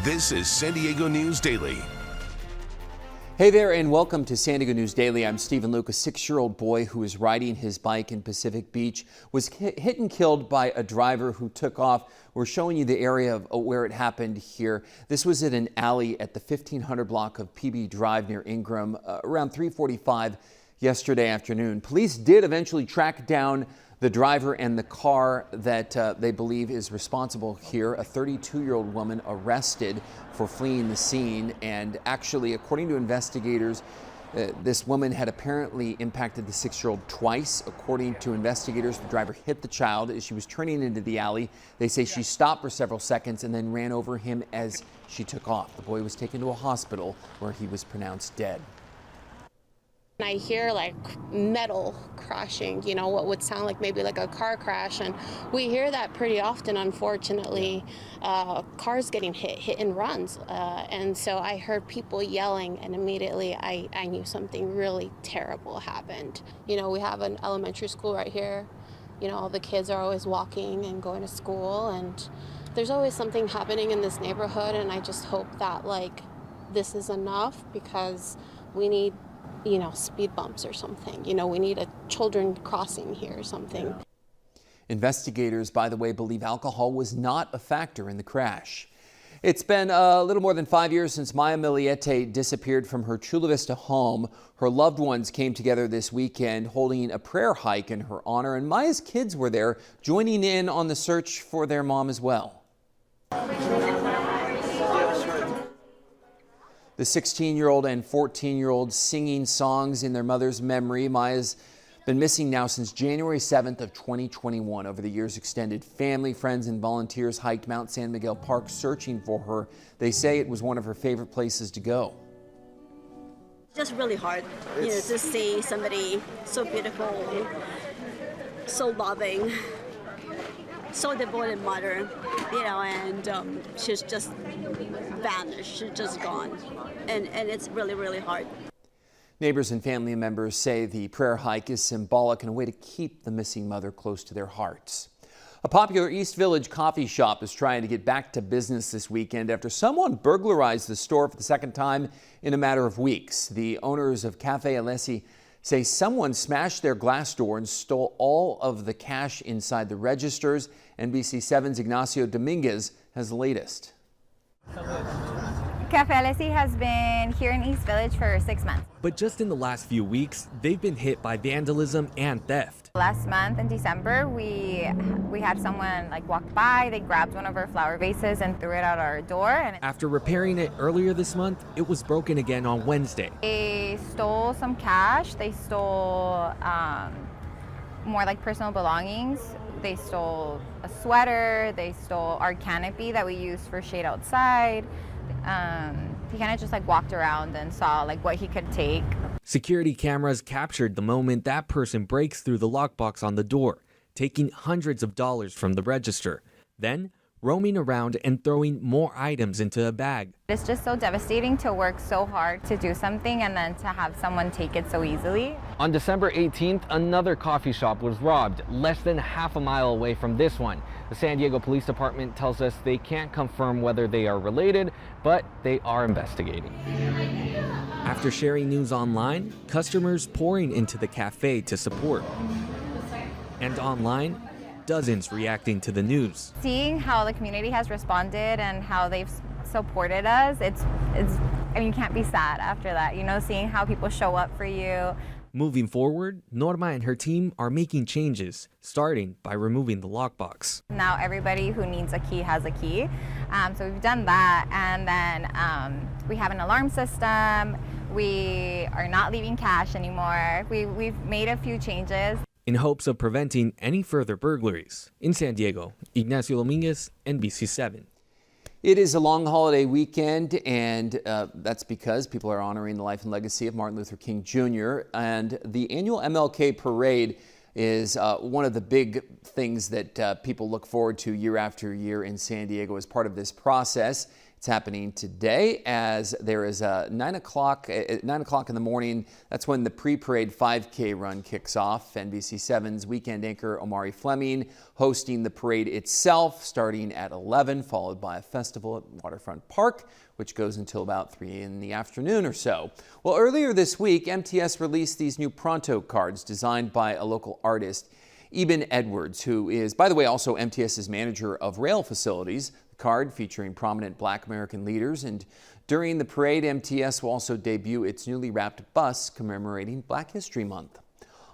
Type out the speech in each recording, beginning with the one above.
This is San Diego News Daily. Hey there and welcome to San Diego News Daily. I'm Stephen Luke. A 6-year-old boy who was riding his bike in Pacific Beach was hit and killed by a driver who took off. We're showing you the area of where it happened here. This was at an alley at the 1500 block of PB Drive near Ingram around 3:45 yesterday afternoon. Police did eventually track down the driver and the car that they believe is responsible here. A 32-year-old woman arrested for fleeing the scene. And actually, according to investigators, this woman had apparently impacted the 6-year-old twice. According to investigators, the driver hit the child as she was turning into the alley. They say she stopped for several seconds and then ran over him as she took off. The boy was taken to a hospital where he was pronounced dead. I hear like metal crashing, you know, what would sound like maybe like a car crash. And we hear that pretty often, unfortunately, cars getting hit and runs. And so I heard people yelling, and immediately I knew something really terrible happened. You know, we have an elementary school right here. You know, all the kids are always walking and going to school, and there's always something happening in this neighborhood. And I just hope that like this is enough, because we need, you know, speed bumps or something. You know, we need a children crossing here or something. Investigators, by the way, believe alcohol was not a factor in the crash. It's been a little more than 5 years since Maya Millette disappeared from her Chula Vista home. Her loved ones came together this weekend holding a prayer hike in her honor, and Maya's kids were there joining in on the search for their mom as well. The 16-year-old and 14-year-old singing songs in their mother's memory. Maya's been missing now since January 7th of 2021. Over the years, extended family, friends, and volunteers hiked Mount San Miguel Park searching for her. They say it was one of her favorite places to go. Just really hard, you know, to see somebody so beautiful, so loving, so devoted mother, you know, and she's just vanished, she's just gone. And it's really, really hard. Neighbors and family members say the prayer hike is symbolic and a way to keep the missing mother close to their hearts. A popular East Village coffee shop is trying to get back to business this weekend after someone burglarized the store for the second time in a matter of weeks. The owners of Cafe Alessi say someone smashed their glass door and stole all of the cash inside the registers. NBC 7's Ignacio Dominguez has the latest. Cafe Alessi has been here in East Village for 6 months. But just in the last few weeks, they've been hit by vandalism and theft. Last month in December, we had someone like walk by, they grabbed one of our flower vases and threw it out our door. And after repairing it earlier this month, it was broken again on Wednesday. They stole some cash, they stole more like personal belongings. They stole a sweater, they stole our canopy that we use for shade outside. He kind of just like walked around and saw like what he could take. Security cameras captured the moment that person breaks through the lockbox on the door, taking hundreds of dollars from the register, then roaming around and throwing more items into a bag. It's just so devastating to work so hard to do something and then to have someone take it so easily. On December 18th, another coffee shop was robbed less than half a mile away from this one. The San Diego Police Department tells us they can't confirm whether they are related, but they are investigating. After sharing news online, customers pouring into the cafe to support. And online, dozens reacting to the news. Seeing how the community has responded and how they've supported us, I mean, you can't be sad after that, you know, seeing how people show up for you. Moving forward, Norma and her team are making changes, starting by removing the lockbox. Now everybody who needs a key has a key. So we've done that, and then we have an alarm system. We are not leaving cash anymore. We've made a few changes in hopes of preventing any further burglaries. In San Diego, Ignacio Dominguez, NBC 7. It is a long holiday weekend, and that's because people are honoring the life and legacy of Martin Luther King Jr. And the annual MLK parade is one of the big things that people look forward to year after year in San Diego as part of this process. It's happening today as there is a 9 o'clock in the morning. That's when the pre-parade 5K run kicks off. NBC7's weekend anchor Omari Fleming hosting the parade itself starting at 11, followed by a festival at Waterfront Park, which goes until about 3 in the afternoon or so. Well, earlier this week, MTS released these new Pronto cards designed by a local artist, Eben Edwards, who is, by the way, also MTS's manager of rail facilities. Card featuring prominent Black American leaders, and during the parade, MTS will also debut its newly wrapped bus commemorating Black History Month.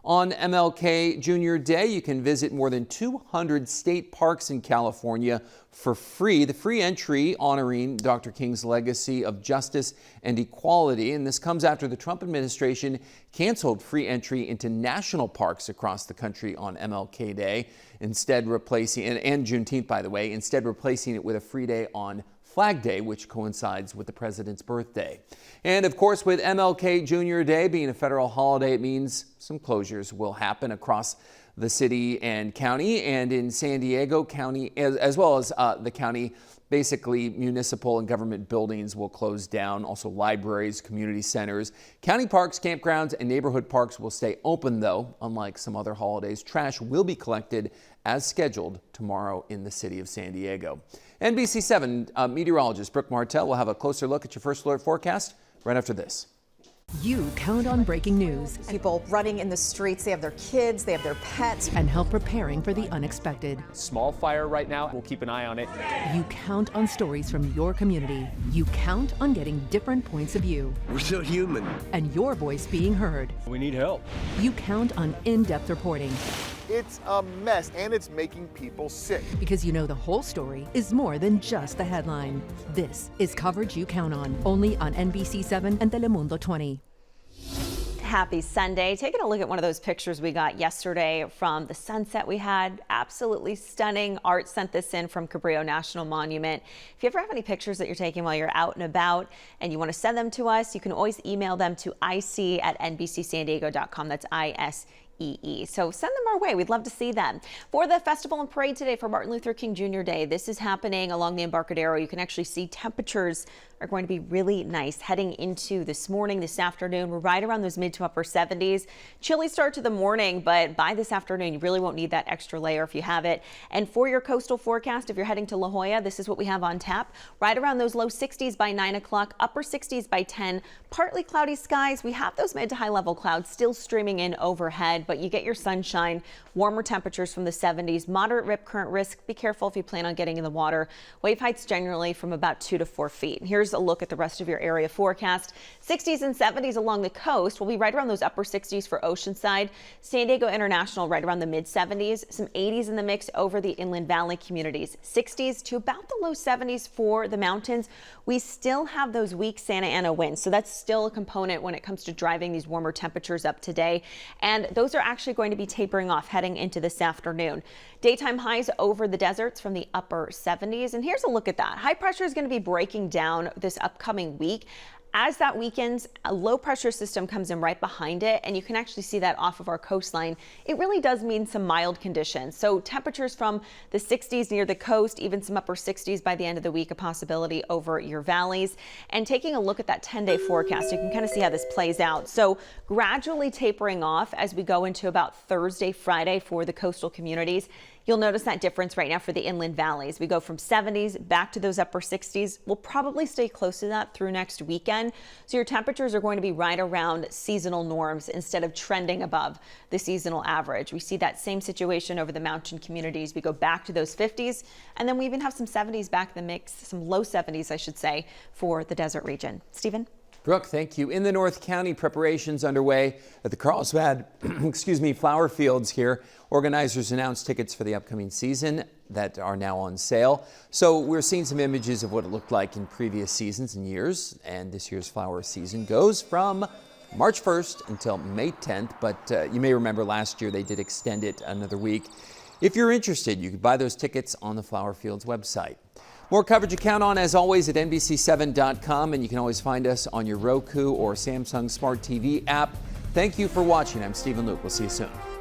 On MLK Junior Day, you can visit more than 200 state parks in California for free. The free entry honoring Dr. King's legacy of justice and equality. And this comes after the Trump administration canceled free entry into national parks across the country on MLK Day, instead replacing, and Juneteenth, by the way, instead replacing it with a free day on Flag Day, which coincides with the president's birthday. And of course, with MLK Junior Day being a federal holiday, it means some closures will happen across the city and county, and in San Diego County, as well as the county. Basically, municipal and government buildings will close down. Also, libraries, community centers, county parks, campgrounds, and neighborhood parks will stay open, though. Unlike some other holidays, trash will be collected as scheduled tomorrow in the city of San Diego. NBC7 meteorologist Brooke Martell will have a closer look at your first alert forecast right after this. You count on breaking news. People running in the streets, they have their kids, they have their pets. And help preparing for the unexpected. Small fire right now. We'll keep an eye on it. You count on stories from your community. You count on getting different points of view. We're so human. And your voice being heard. We need help. You count on in-depth reporting. It's a mess, and it's making people sick. Because you know the whole story is more than just the headline. This is coverage you count on, only on NBC7 and Telemundo 20. Happy Sunday. Taking a look at one of those pictures we got yesterday from the sunset we had. Absolutely stunning. Art sent this in from Cabrillo National Monument. If you ever have any pictures that you're taking while you're out and about and you want to send them to us, you can always email them to ic@nbcsandiego.com. That's ISEE. So send them our way. We'd love to see them. For the festival and parade today for Martin Luther King Jr. Day, this is happening along the Embarcadero. You can actually see temperatures are going to be really nice heading into this morning, this afternoon. We're right around those mid to upper 70s. Chilly start to the morning, but by this afternoon, you really won't need that extra layer if you have it. And for your coastal forecast, if you're heading to La Jolla, this is what we have on tap. Right around those low 60s by 9 o'clock, upper 60s by 10. Partly cloudy skies. We have those mid to high level clouds still streaming in overhead, but you get your sunshine, warmer temperatures from the 70s, moderate rip current risk. Be careful if you plan on getting in the water. Wave heights generally from about 2 to 4 feet. Here's a look at the rest of your area forecast. 60s and 70s along the coast. We'll be right around those upper 60s for Oceanside. San Diego International right around the mid 70s. Some 80s in the mix over the Inland Valley communities. 60s to about the low 70s for the mountains. We still have those weak Santa Ana winds, so that's still a component when it comes to driving these warmer temperatures up today. And those are actually going to be tapering off heading into this afternoon. Daytime highs over the deserts from the upper 70s. And here's a look at that. High pressure is going to be breaking down this upcoming week. As that weekends, a low pressure system comes in right behind it, and you can actually see that off of our coastline. It really does mean some mild conditions. So temperatures from the 60s near the coast, even some upper 60s by the end of the week, a possibility over your valleys. And taking a look at that 10-day forecast, you can kind of see how this plays out. So gradually tapering off as we go into about Thursday, Friday for the coastal communities. You'll notice that difference right now for the inland valleys. We go from 70s back to those upper 60s. We'll probably stay close to that through next weekend. So your temperatures are going to be right around seasonal norms instead of trending above the seasonal average. We see that same situation over the mountain communities. We go back to those 50s, and then we even have some 70s back in the mix, some low 70s, I should say, for the desert region. Stephen? Brooke, thank you. In the North County, preparations underway at the Carlsbad flower fields here. Organizers announced tickets for the upcoming season that are now on sale. So we're seeing some images of what it looked like in previous seasons and years. And this year's flower season goes from March 1st until May 10th. But you may remember last year they did extend it another week. If you're interested, you can buy those tickets on the Flower Fields website. More coverage you count on, as always, at NBC7.com, and you can always find us on your Roku or Samsung Smart TV app. Thank you for watching. I'm Stephen Luke. We'll see you soon.